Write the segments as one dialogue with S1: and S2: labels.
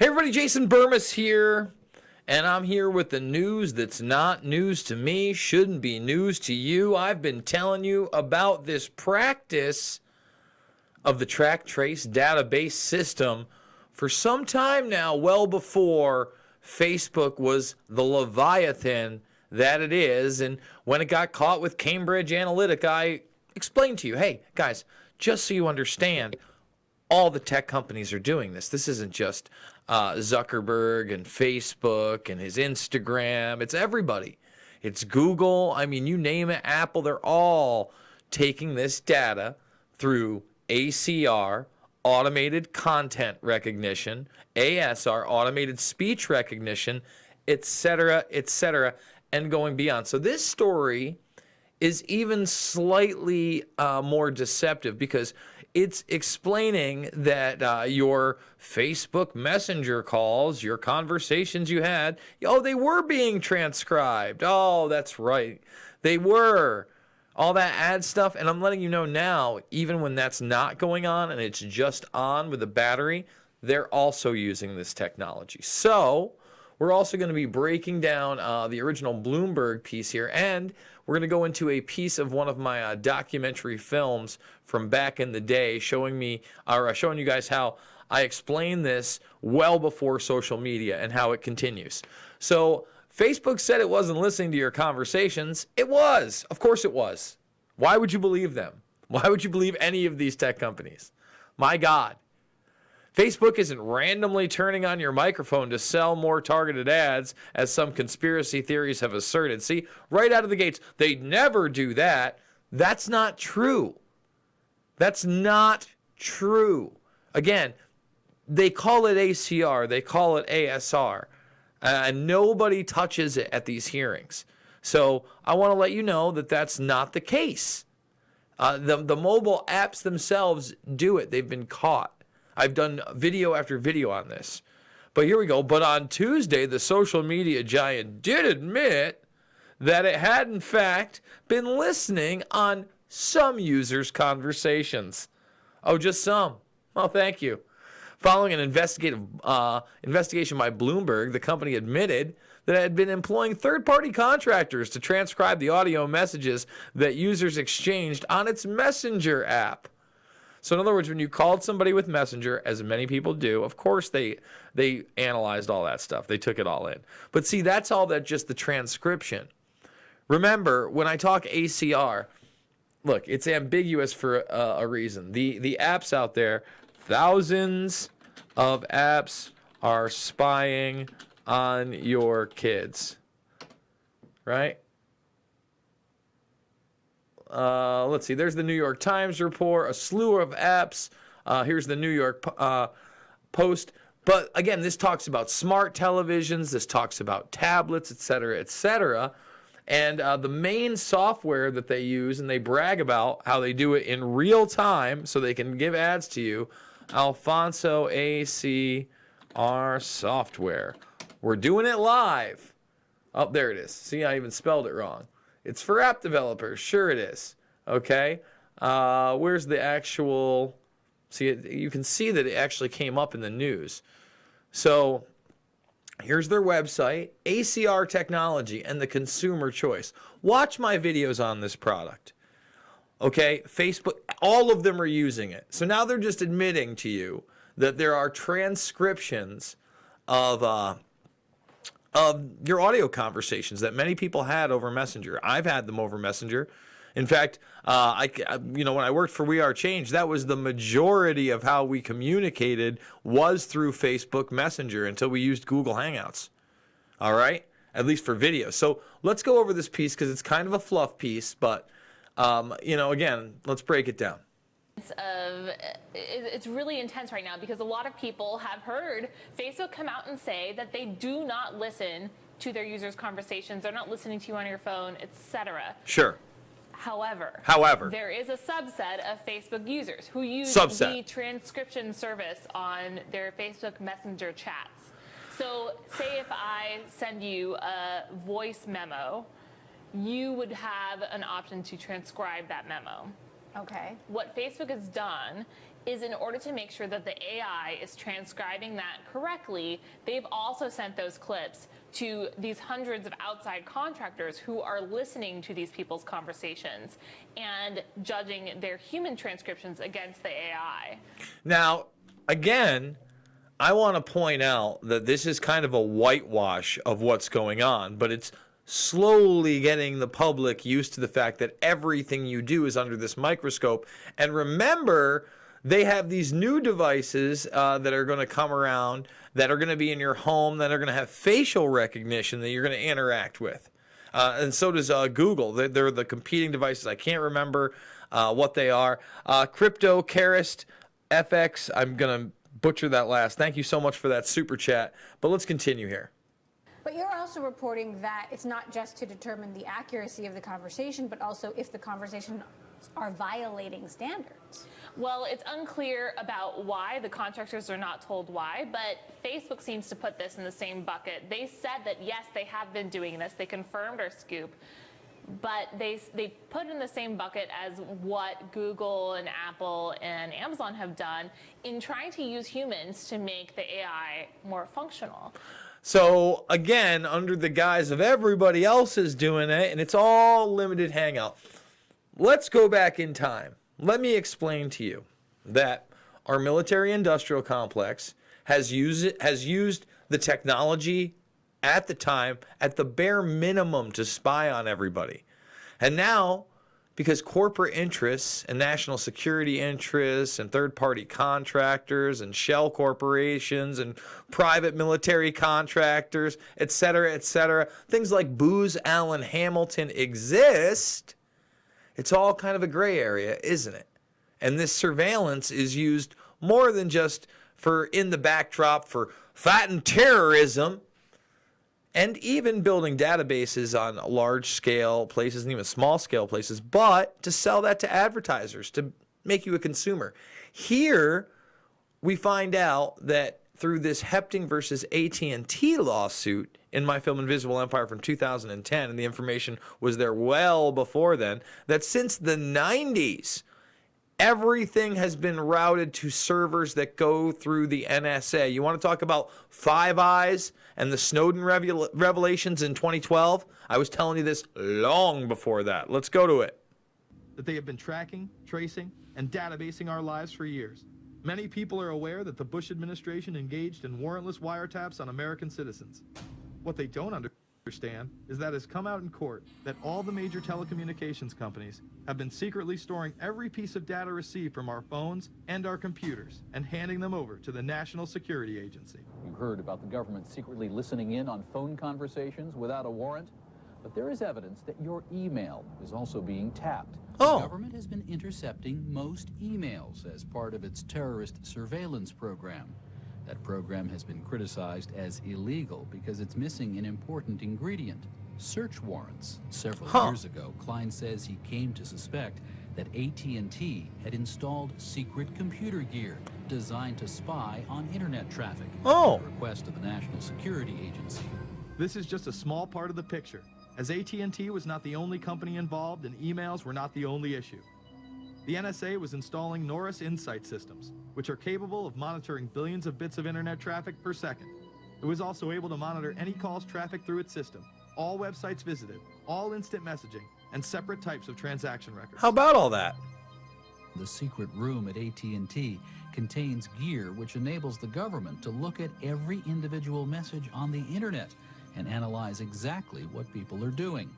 S1: Hey everybody, Jason Burmis here, and I'm here with the news that's not news to me, shouldn't be news to you. I've been telling you about this practice of the track trace database system for some time now, well before Facebook was the Leviathan that it is. And when it got caught with Cambridge Analytica, I explained to you, hey guys, just so you understand, all the tech companies are doing this. This isn't just Zuckerberg and Facebook and his Instagram. It's everybody. It's Google. I mean, you name it, Apple. They're all taking this data through ACR, automated content recognition, ASR, automated speech recognition, etc., and going beyond. So this story is even slightly more deceptive because it's explaining that your Facebook Messenger calls, your conversations you had, they were being transcribed. Oh, that's right. They were. All that ad stuff. And I'm letting you know now, even when that's not going on and it's just on with a battery, they're also using this technology. So we're also going to be breaking down the original Bloomberg piece here, and we're going to go into a piece of one of my documentary films from back in the day, showing you guys how I explained this well before social media and how it continues. So Facebook said it wasn't listening to your conversations. It was. Of course it was. Why would you believe them? Why would you believe any of these tech companies? My God. Facebook isn't randomly turning on your microphone to sell more targeted ads, as some conspiracy theories have asserted. See, right out of the gates, they'd never do that. That's not true. That's not true. Again, they call it ACR, they call it ASR, and nobody touches it at these hearings. So I want to let you know that that's not the case. The mobile apps themselves do it. They've been caught. I've done video after video on this. But here we go. But on Tuesday, the social media giant did admit that it had, in fact, been listening on some users' conversations. Oh, just some. Oh, thank you. Following an investigation by Bloomberg, the company admitted that it had been employing third-party contractors to transcribe the audio messages that users exchanged on its Messenger app. So in other words, when you called somebody with Messenger, as many people do, of course they analyzed all that stuff. They took it all in. But see, that's all that just the transcription. Remember, when I talk ACR, look, it's ambiguous for a reason. The apps out there, thousands of apps are spying on your kids, right? Let's see. There's the New York Times report, a slew of apps. Here's the New York Post. But again, this talks about smart televisions. This talks about tablets, et cetera, And the main software that they use, and they brag about how they do it in real time so they can give ads to you, Alfonso ACR software. We're doing it live. Oh, there it is. See, I even spelled it wrong. It's for app developers. Sure it is. Okay. Where's the actual... See, you can see that it actually came up in the news. So here's their website, ACR Technology and the Consumer Choice. Watch my videos on this product. Okay, Facebook, all of them are using it. So now they're just admitting to you that there are transcriptions of your audio conversations that many people had over Messenger. I've had them over Messenger. In fact, when I worked for We Are Change, that was the majority of how we communicated was through Facebook Messenger until we used Google Hangouts. All right? At least for video. So let's go over this piece because it's kind of a fluff piece, but, again, let's break it down.
S2: It's really intense right now because a lot of people have heard Facebook come out and say that they do not listen to their users' conversations. They're not listening to you on your phone, etc.
S1: Sure.
S2: However, there is a subset of Facebook users who use the transcription service on their Facebook Messenger chats. So say if I send you a voice memo, you would have an option to transcribe that memo.
S3: Okay.
S2: What Facebook has done is in order to make sure that the AI is transcribing that correctly, they've also sent those clips to these hundreds of outside contractors who are listening to these people's conversations and judging their human transcriptions against the AI.
S1: Now, again, I want to point out that this is kind of a whitewash of what's going on, but it's slowly getting the public used to the fact that everything you do is under this microscope. And remember, they have these new devices that are going to come around that are going to be in your home that are going to have facial recognition that you're going to interact with. And so does Google. They're the competing devices. I can't remember what they are. Crypto, Karist, FX. I'm going to butcher that last. Thank you so much for that super chat. But let's continue here.
S3: But you're also reporting that it's not just to determine the accuracy of the conversation, but also if the conversation are violating standards.
S2: Well, it's unclear about why. The contractors are not told why, but Facebook seems to put this in the same bucket. They said that, yes, they have been doing this. They confirmed our scoop, but they put in the same bucket as what Google and Apple and Amazon have done in trying to use humans to make the AI more functional.
S1: So, again, under the guise of everybody else is doing it, and it's all limited hangout. Let's go back in time. Let me explain to you that our military-industrial complex has used the technology at the time at the bare minimum to spy on everybody. And now, because corporate interests and national security interests and third-party contractors and shell corporations and private military contractors, et cetera, things like Booz Allen Hamilton exist, it's all kind of a gray area, isn't it? And this surveillance is used more than just for in the backdrop for fighting terrorism and even building databases on large-scale places and even small-scale places, but to sell that to advertisers, to make you a consumer. Here, we find out that through this Hepting versus AT&T lawsuit in My Film Invisible Empire from 2010, and the information was there well before then, that since the 90s, everything has been routed to servers that go through the NSA. You want to talk about Five Eyes and the Snowden revelations in 2012? I was telling you this long before that. Let's go to it.
S4: That they have been tracking, tracing, and databasing our lives for years. Many people are aware that the Bush administration engaged in warrantless wiretaps on American citizens. What they don't understand is that it's come out in court that all the major telecommunications companies have been secretly storing every piece of data received from our phones and our computers and handing them over to the National Security Agency.
S5: You heard about the government secretly listening in on phone conversations without a warrant, but there is evidence that your email is also being tapped.
S1: Oh.
S6: The government has been intercepting most emails as part of its terrorist surveillance program. That program has been criticized as illegal because it's missing an important ingredient: search warrants. Several years ago, Klein says he came to suspect that AT&T had installed secret computer gear designed to spy on internet traffic at the request of the National Security Agency.
S4: This is just a small part of the picture, as AT&T was not the only company involved and emails were not the only issue. The NSA was installing Norris Insight systems, which are capable of monitoring billions of bits of internet traffic per second. It was also able to monitor any calls trafficked through its system, all websites visited, all instant messaging, and separate types of transaction records.
S1: How about all that?
S6: The secret room at AT&T contains gear which enables the government to look at every individual message on the internet and analyze exactly what people are doing.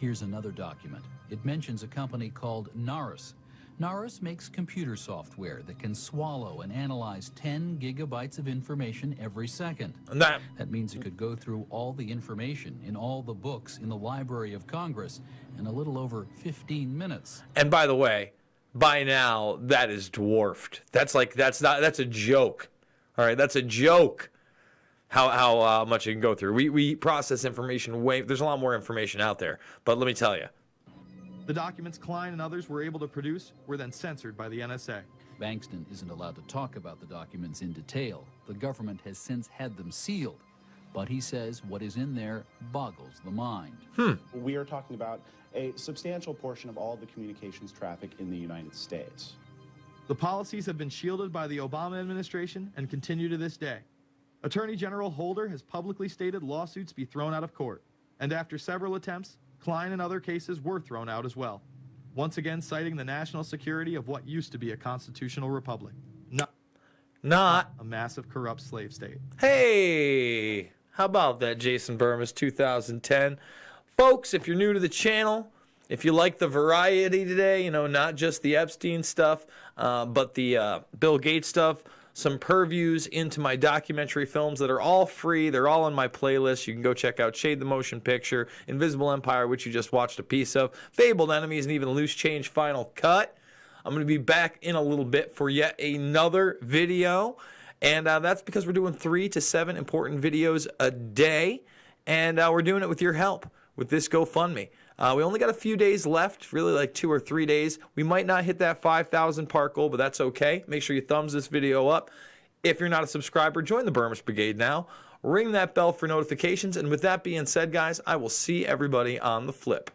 S6: Here's another document. It mentions a company called Norris. Norris makes computer software that can swallow and analyze 10 gigabytes of information every second. That means it could go through all the information in all the books in the Library of Congress in a little over 15 minutes.
S1: And by the way, by now that is dwarfed. That's a joke. All right, that's a joke. How much it can go through. We process information there's a lot more information out there. But let me tell you.
S4: The documents Klein and others were able to produce were then censored by the NSA.
S6: Bankston isn't allowed to talk about the documents in detail. The government has since had them sealed. But he says what is in there boggles the mind.
S7: We are talking about a substantial portion of all the communications traffic in the United States.
S4: The policies have been shielded by the Obama administration and continue to this day. Attorney General Holder has publicly stated lawsuits be thrown out of court, and after several attempts, Klein and other cases were thrown out as well, once again citing the national security of what used to be a constitutional republic, not a massive corrupt slave state.
S1: Hey, how about that, Jason Burmis 2010? Folks, if you're new to the channel, if you like the variety today, you know, not just the Epstein stuff, but the Bill Gates stuff, some purviews into my documentary films that are all free. They're all on my playlist. You can go check out Shade the Motion Picture, Invisible Empire, which you just watched a piece of, Fabled Enemies, and even Loose Change Final Cut. I'm going to be back in a little bit for yet another video. And that's because we're doing 3 to 7 important videos a day. And we're doing it with your help with this GoFundMe. We only got a few days left, really like 2 or 3 days. We might not hit that 5,000 part goal, but that's okay. Make sure you thumbs this video up. If you're not a subscriber, join the Burmis Brigade now. Ring that bell for notifications. And with that being said, guys, I will see everybody on the flip.